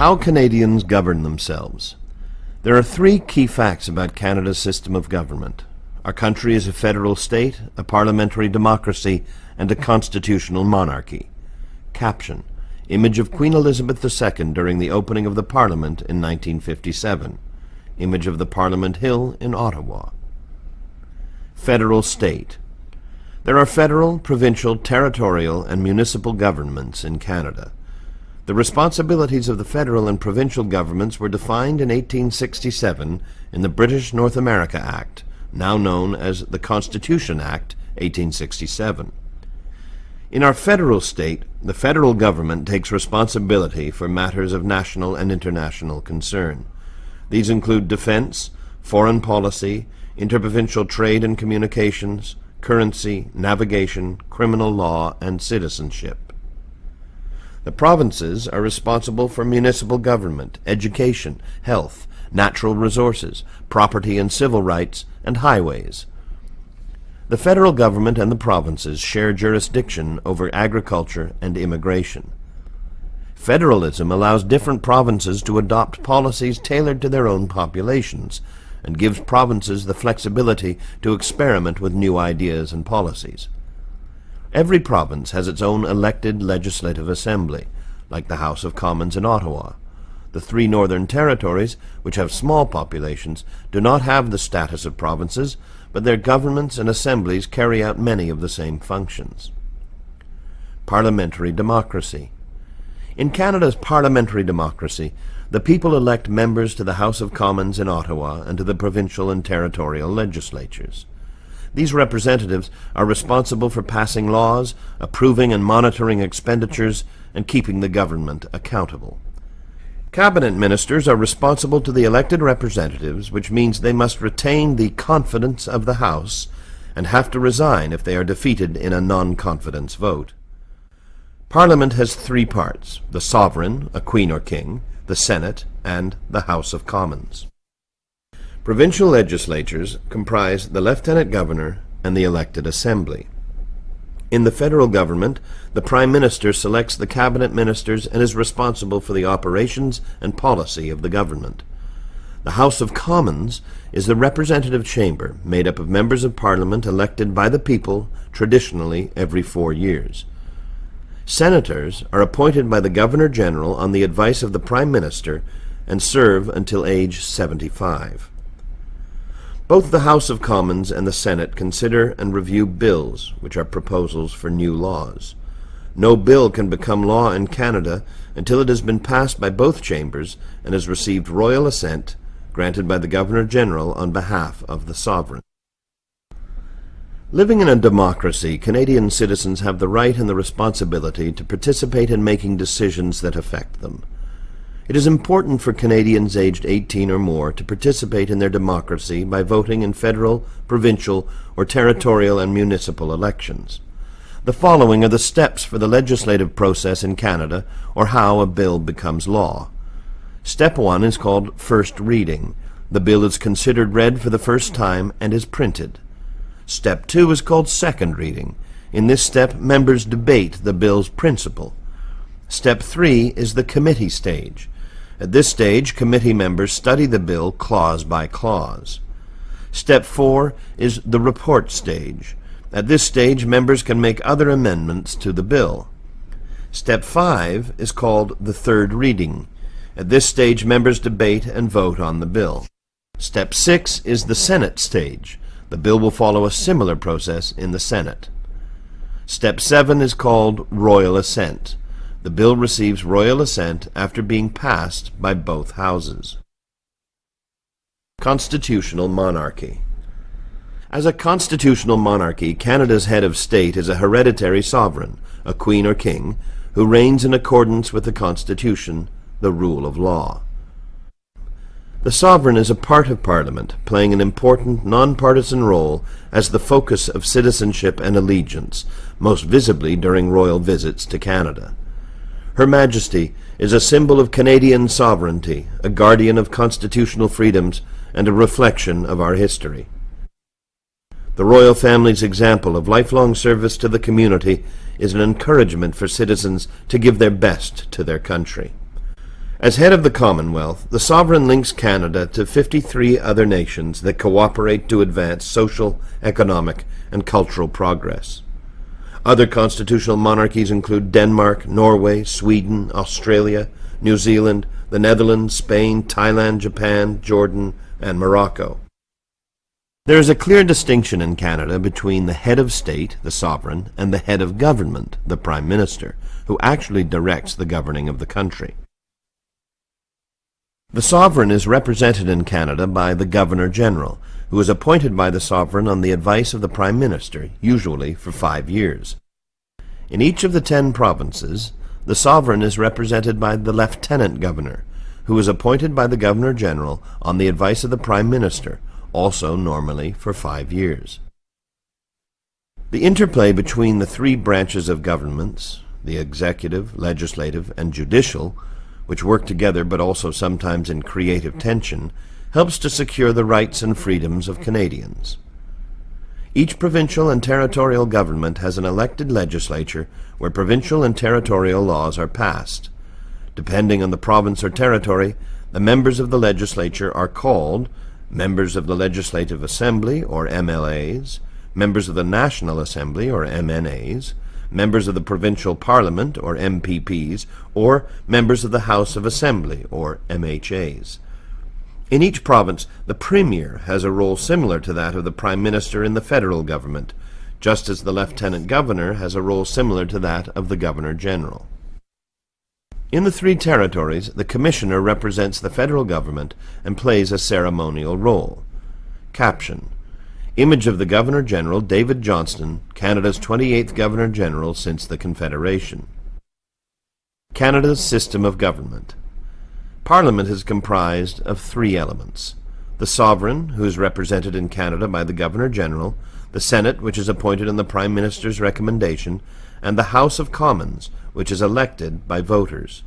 How Canadians govern themselves. There are three key facts about Canada's system of government. Our country is a federal state, a parliamentary democracy, and a constitutional monarchy. Caption: image of Queen Elizabeth II during the opening of the Parliament in 1957. Image of the Parliament Hill in Ottawa. Federal state. There are federal, provincial, territorial, and municipal governments in Canada. The responsibilities of the federal and provincial governments were defined in 1867 in the British North America Act, now known as the Constitution Act, 1867. In our federal state, the federal government takes responsibility for matters of national and international concern. These include defense, foreign policy, interprovincial trade and communications, currency, navigation, criminal law, and citizenship. The provinces are responsible for municipal government, education, health, natural resources, property and civil rights, and highways. The federal government and the provinces share jurisdiction over agriculture and immigration. Federalism allows different provinces to adopt policies tailored to their own populations, and gives provinces the flexibility to experiment with new ideas and policies. Every province has its own elected legislative assembly, like the House of Commons in Ottawa. The three northern territories, which have small populations, do not have the status of provinces, but their governments and assemblies carry out many of the same functions. Parliamentary democracy. In Canada's parliamentary democracy, the people elect members to the House of Commons in Ottawa and to the provincial and territorial legislatures. These representatives are responsible for passing laws, approving and monitoring expenditures, and keeping the government accountable. Cabinet ministers are responsible to the elected representatives, which means they must retain the confidence of the House and have to resign if they are defeated in a non-confidence vote. Parliament has three parts: the sovereign, a queen or king, the Senate, and the House of Commons. Provincial legislatures comprise the lieutenant governor and the elected assembly. In the federal government, the Prime Minister selects the cabinet ministers and is responsible for the operations and policy of the government. The House of Commons is the representative chamber made up of members of Parliament elected by the people, traditionally every 4 years. Senators are appointed by the Governor-General on the advice of the Prime Minister and serve until age 75. Both the House of Commons and the Senate consider and review bills, which are proposals for new laws. No bill can become law in Canada until it has been passed by both chambers and has received royal assent, granted by the Governor-General on behalf of the sovereign. Living in a democracy, Canadian citizens have the right and the responsibility to participate in making decisions that affect them. It is important for Canadians aged 18 or more to participate in their democracy by voting in federal, provincial, or territorial and municipal elections. The following are the steps for the legislative process in Canada, or how a bill becomes law. Step 1 is called first reading. The bill is considered read for the first time and is printed. Step 2 is called second reading. In this step, members debate the bill's principle. Step 3 is the committee stage. At this stage, committee members study the bill clause by clause. Step 4 is the report stage. At this stage, members can make other amendments to the bill. Step 5 is called the third reading. At this stage, members debate and vote on the bill. Step 6 is the Senate stage. The bill will follow a similar process in the Senate. Step 7 is called royal assent. The bill receives royal assent after being passed by both houses. Constitutional monarchy. As a constitutional monarchy, Canada's head of state is a hereditary sovereign, a queen or king, who reigns in accordance with the Constitution, the rule of law. The sovereign is a part of Parliament, playing an important non-partisan role as the focus of citizenship and allegiance, most visibly during royal visits to Canada. Her Majesty is a symbol of Canadian sovereignty, a guardian of constitutional freedoms, and a reflection of our history. The royal family's example of lifelong service to the community is an encouragement for citizens to give their best to their country. As head of the Commonwealth, the sovereign links Canada to 53 other nations that cooperate to advance social, economic, and cultural progress. Other constitutional monarchies include Denmark, Norway, Sweden, Australia, New Zealand, the Netherlands, Spain, Thailand, Japan, Jordan, and Morocco. There is a clear distinction in Canada between the head of state, the sovereign, and the head of government, the Prime Minister, who actually directs the governing of the country. The sovereign is represented in Canada by the Governor-General, who is appointed by the sovereign on the advice of the Prime Minister, usually for 5 years. In each of the 10 provinces, the sovereign is represented by the Lieutenant Governor, who is appointed by the Governor-General on the advice of the Prime Minister, also normally for 5 years. The interplay between the 3 branches of governments, the executive, legislative, and judicial, which work together but also sometimes in creative tension, helps to secure the rights and freedoms of Canadians. Each provincial and territorial government has an elected legislature where provincial and territorial laws are passed. Depending on the province or territory, the members of the legislature are called members of the Legislative Assembly, or MLAs, members of the National Assembly, or MNAs, members of the Provincial Parliament, or MPPs, or members of the House of Assembly, or MHAs. In each province, the Premier has a role similar to that of the Prime Minister in the federal government, just as the Lieutenant Governor has a role similar to that of the Governor-General. In the 3 territories, the Commissioner represents the federal government and plays a ceremonial role. Caption: Image of the Governor-General, David Johnston, Canada's 28th Governor-General since the Confederation. Canada's system of government. Parliament is comprised of 3 elements: the sovereign, who is represented in Canada by the Governor-General, the Senate, which is appointed on the Prime Minister's recommendation, and the House of Commons, which is elected by voters.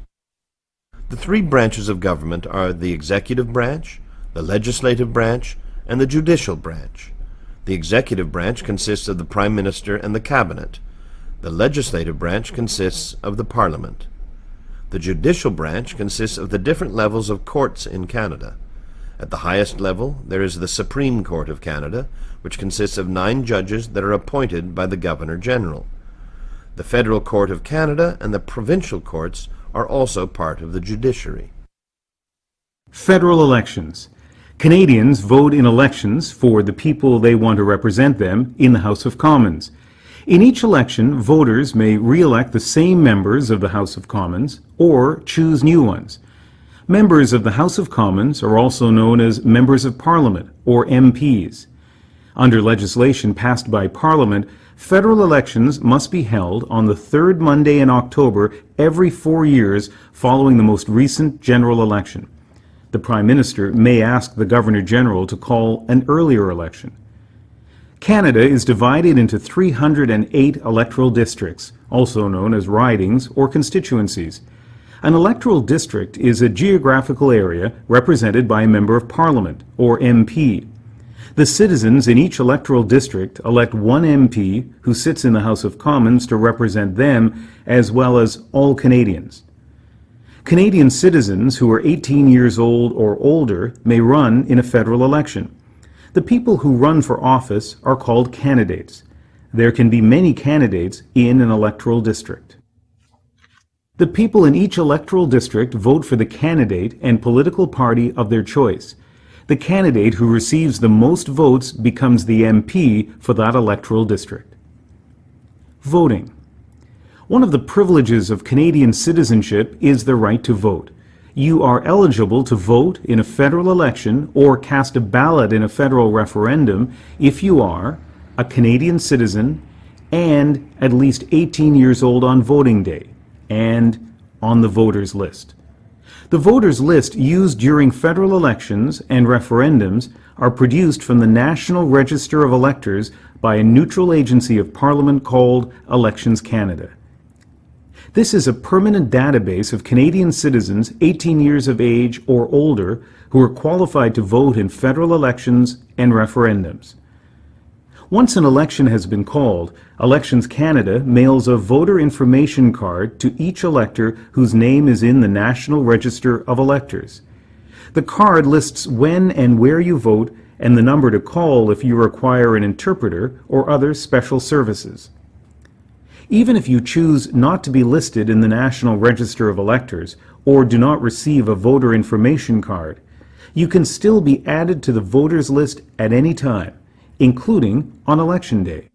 The 3 branches of government are the executive branch, the legislative branch, and the judicial branch. The executive branch consists of the Prime Minister and the Cabinet. The legislative branch consists of the Parliament. The judicial branch consists of the different levels of courts in Canada. At the highest level, there is the Supreme Court of Canada, which consists of 9 judges that are appointed by the Governor-General. The Federal Court of Canada and the provincial courts are also part of the judiciary. Federal elections. Canadians vote in elections for the people they want to represent them in the House of Commons. In each election, voters may re-elect the same members of the House of Commons or choose new ones. Members of the House of Commons are also known as Members of Parliament, or MPs. Under legislation passed by Parliament, federal elections must be held on the 3rd Monday in October every 4 years following the most recent general election. The Prime Minister may ask the Governor-General to call an earlier election. Canada is divided into 308 electoral districts, also known as ridings or constituencies. An electoral district is a geographical area represented by a Member of Parliament, or MP. The citizens in each electoral district elect one MP who sits in the House of Commons to represent them, as well as all Canadians. Canadian citizens who are 18 years old or older may run in a federal election. The people who run for office are called candidates. There can be many candidates in an electoral district. The people in each electoral district vote for the candidate and political party of their choice. The candidate who receives the most votes becomes the MP for that electoral district. Voting. One of the privileges of Canadian citizenship is the right to vote. You are eligible to vote in a federal election or cast a ballot in a federal referendum if you are a Canadian citizen and at least 18 years old on voting day and on the voters list. The voters list used during federal elections and referendums are produced from the National Register of Electors by a neutral agency of Parliament called Elections Canada. This is a permanent database of Canadian citizens 18 years of age or older who are qualified to vote in federal elections and referendums. Once an election has been called, Elections Canada mails a voter information card to each elector whose name is in the National Register of Electors. The card lists when and where you vote and the number to call if you require an interpreter or other special services. Even if you choose not to be listed in the National Register of Electors or do not receive a voter information card, you can still be added to the voters list at any time, including on Election Day.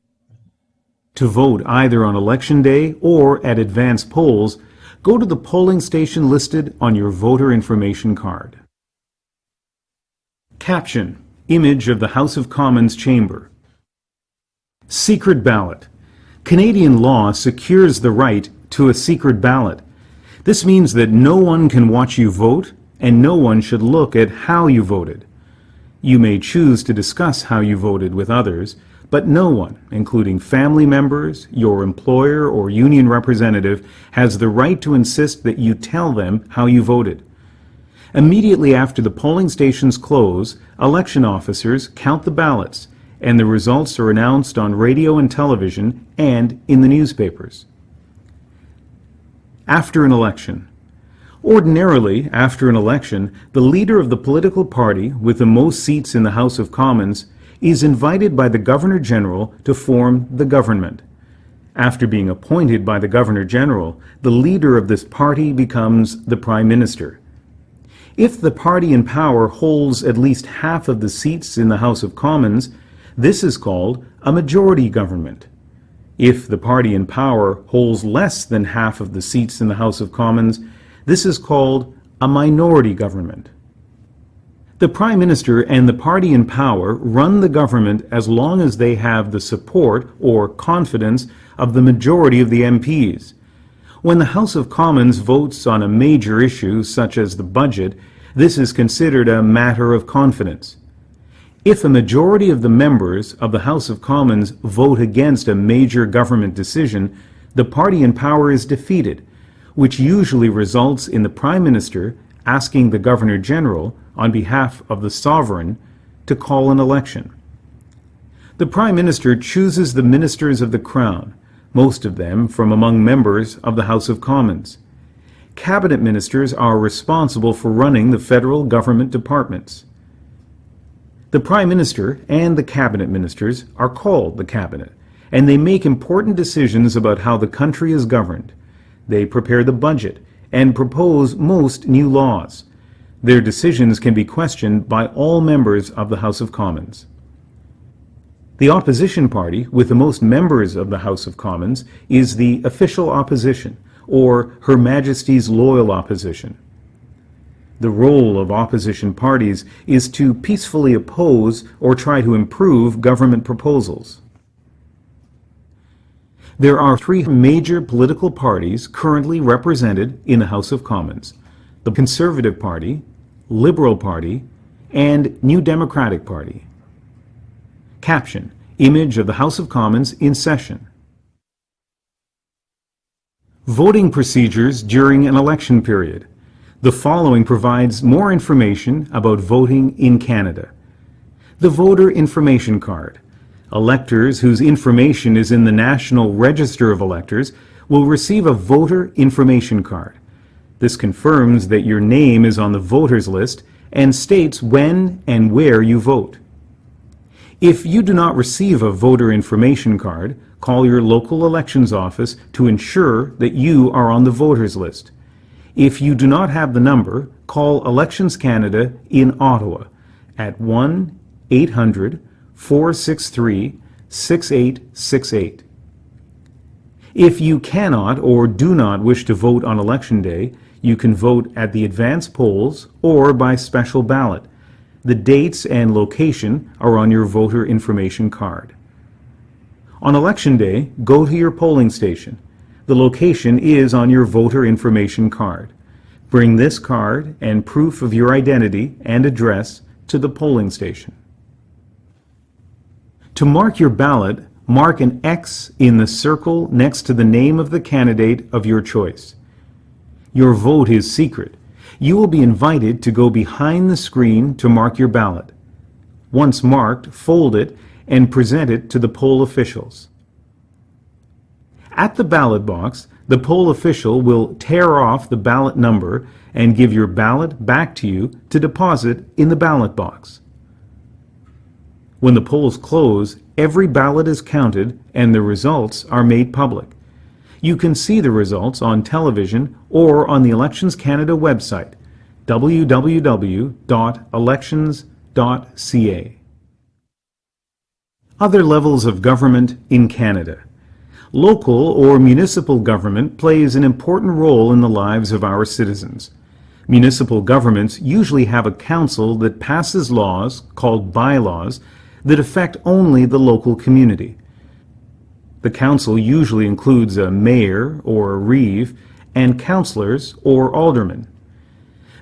To vote either on Election Day or at advance polls, go to the polling station listed on your voter information card. Caption: Image of the House of Commons chamber. Secret ballot. Canadian law secures the right to a secret ballot. This means that no one can watch you vote, and no one should look at how you voted. You may choose to discuss how you voted with others, but no one, including family members, your employer, or union representative, has the right to insist that you tell them how you voted. Immediately after the polling stations close, election officers count the ballots, and the results are announced on radio and television and in the newspapers. After an election. Ordinarily, after an election, the leader of the political party with the most seats in the House of Commons is invited by the Governor-General to form the government. After being appointed by the Governor-General, the leader of this party becomes the Prime Minister. If the party in power holds at least half of the seats in the House of Commons, this is called a majority government. If the party in power holds less than half of the seats in the House of Commons, this is called a minority government. The Prime Minister and the party in power run the government as long as they have the support or confidence of the majority of the MPs. When the House of Commons votes on a major issue such as the budget, this is considered a matter of confidence. If a majority of the members of the House of Commons vote against a major government decision, the party in power is defeated, which usually results in the Prime Minister asking the Governor-General, on behalf of the sovereign, to call an election. The Prime Minister chooses the ministers of the Crown, most of them from among members of the House of Commons. Cabinet ministers are responsible for running the federal government departments. The Prime Minister and the Cabinet ministers are called the Cabinet, and they make important decisions about how the country is governed. They prepare the budget and propose most new laws. Their decisions can be questioned by all members of the House of Commons. The opposition party with the most members of the House of Commons is the official opposition, or Her Majesty's loyal opposition. The role of opposition parties is to peacefully oppose or try to improve government proposals. There are three major political parties currently represented in the House of Commons: the Conservative Party, Liberal Party, and New Democratic Party. Caption: Image of the House of Commons in session. Voting procedures during an election period. The following provides more information about voting in Canada. The voter information card. Electors whose information is in the National Register of Electors will receive a voter information card. This confirms that your name is on the voters list and states when and where you vote. If you do not receive a voter information card, call your local elections office to ensure that you are on the voters list. If you do not have the number, call Elections Canada in Ottawa at 1-800-463-6868. If you cannot or do not wish to vote on Election Day, you can vote at the advance polls or by special ballot. The dates and location are on your voter information card. On Election Day, go to your polling station. The location is on your voter information card. Bring this card and proof of your identity and address to the polling station. To mark your ballot, mark an X in the circle next to the name of the candidate of your choice. Your vote is secret. You will be invited to go behind the screen to mark your ballot. Once marked, fold it and present it to the poll officials. At the ballot box, the poll official will tear off the ballot number and give your ballot back to you to deposit in the ballot box. When the polls close, every ballot is counted and the results are made public. You can see the results on television or on the Elections Canada website, www.elections.ca. Other levels of government in Canada. Local or municipal government plays an important role in the lives of our citizens. Municipal governments usually have a council that passes laws, called bylaws, that affect only the local community. The council usually includes a mayor or a reeve and councillors or aldermen.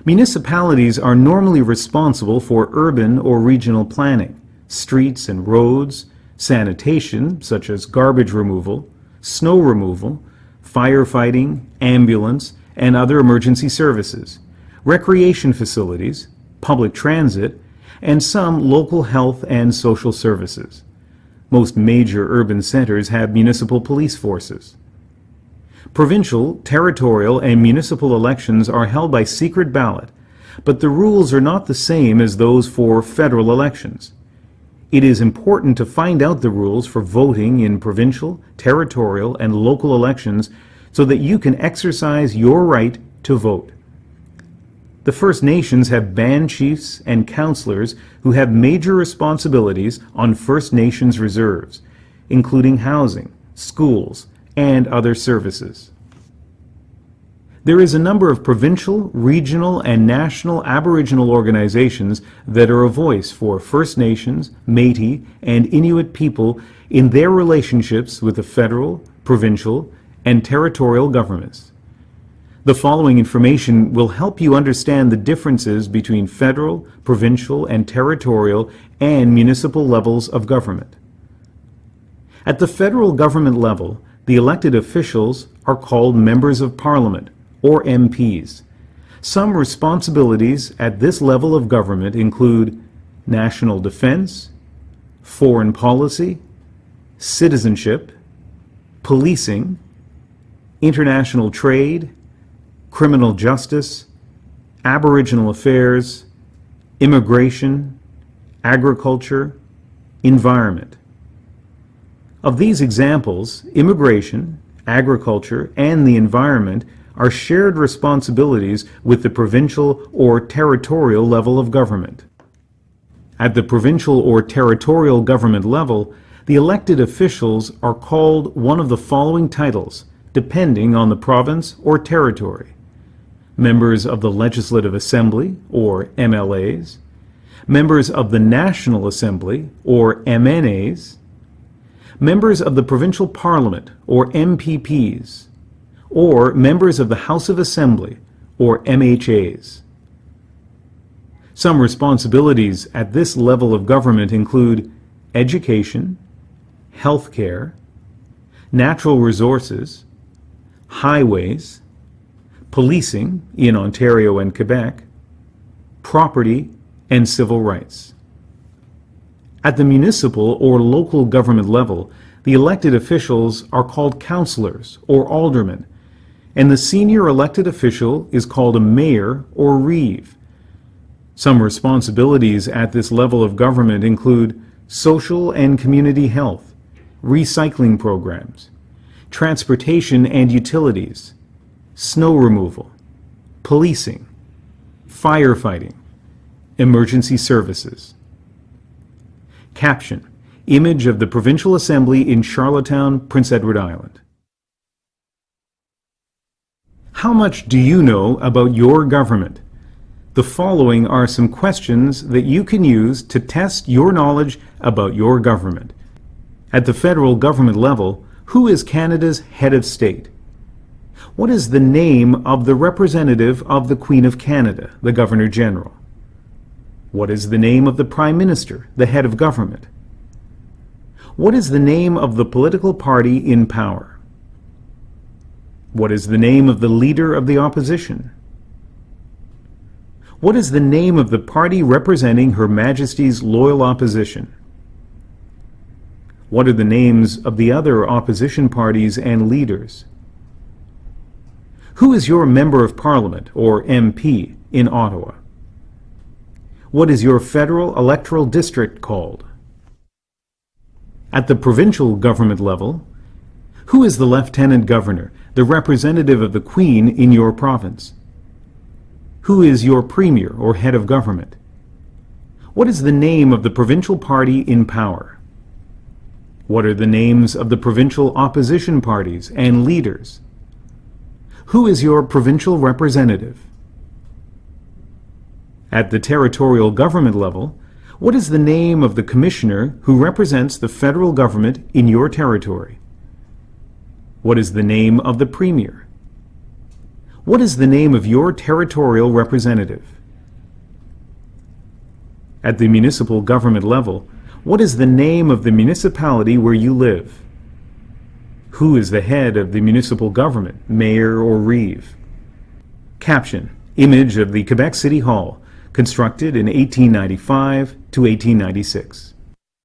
Municipalities are normally responsible for urban or regional planning, streets and roads, sanitation such as garbage removal, snow removal, firefighting, ambulance, and other emergency services, recreation facilities, public transit, and some local health and social services. Most major urban centers have municipal police forces. Provincial, territorial, and municipal elections are held by secret ballot, but the rules are not the same as those for federal elections. It is important to find out the rules for voting in provincial, territorial, and local elections so that you can exercise your right to vote. The First Nations have band chiefs and councillors who have major responsibilities on First Nations reserves, including housing, schools, and other services. There is a number of provincial, regional, and national Aboriginal organizations that are a voice for First Nations, Métis, and Inuit people in their relationships with the federal, provincial, and territorial governments. The following information will help you understand the differences between federal, provincial, and territorial and municipal levels of government. At the federal government level, the elected officials are called Members of Parliament, or MPs. Some responsibilities at this level of government include national defense, foreign policy, citizenship, policing, international trade, criminal justice, Aboriginal affairs, immigration, agriculture, environment. Of these examples, immigration, agriculture, and the environment are shared responsibilities with the provincial or territorial level of government. At the provincial or territorial government level, the elected officials are called one of the following titles, depending on the province or territory: members of the Legislative Assembly, or MLAs, members of the National Assembly, or MNAs, members of the Provincial Parliament, or MPPs, or members of the House of Assembly, or MHAs. Some responsibilities at this level of government include education, healthcare, natural resources, highways, policing in Ontario and Quebec, property, and civil rights. At the municipal or local government level, the elected officials are called councillors or aldermen, and the senior elected official is called a mayor or reeve. Some responsibilities at this level of government include social and community health, recycling programs, transportation and utilities, snow removal, policing, firefighting, emergency services. Caption: Image of the Provincial Assembly in Charlottetown, Prince Edward Island. How much do you know about your government? The following are some questions that you can use to test your knowledge about your government. At the federal government level, who is Canada's head of state? What is the name of the representative of the Queen of Canada, the Governor General? What is the name of the Prime Minister, the head of government? What is the name of the political party in power? What is the name of the leader of the opposition? What is the name of the party representing Her Majesty's loyal opposition? What are the names of the other opposition parties and leaders? Who is your Member of Parliament, or MP, in Ottawa? What is your federal electoral district called? At the provincial government level, who is the Lieutenant Governor, the representative of the Queen in your province? Who is your Premier or head of government? What is the name of the provincial party in power? What are the names of the provincial opposition parties and leaders? Who is your provincial representative? At the territorial government level, what is the name of the commissioner who represents the federal government in your territory? What is the name of the premier? What is the name of your territorial representative? At the municipal government level, what is the name of the municipality where you live? Who is the head of the municipal government, mayor or reeve? Caption: Image of the Quebec City Hall, constructed in 1895 to 1896.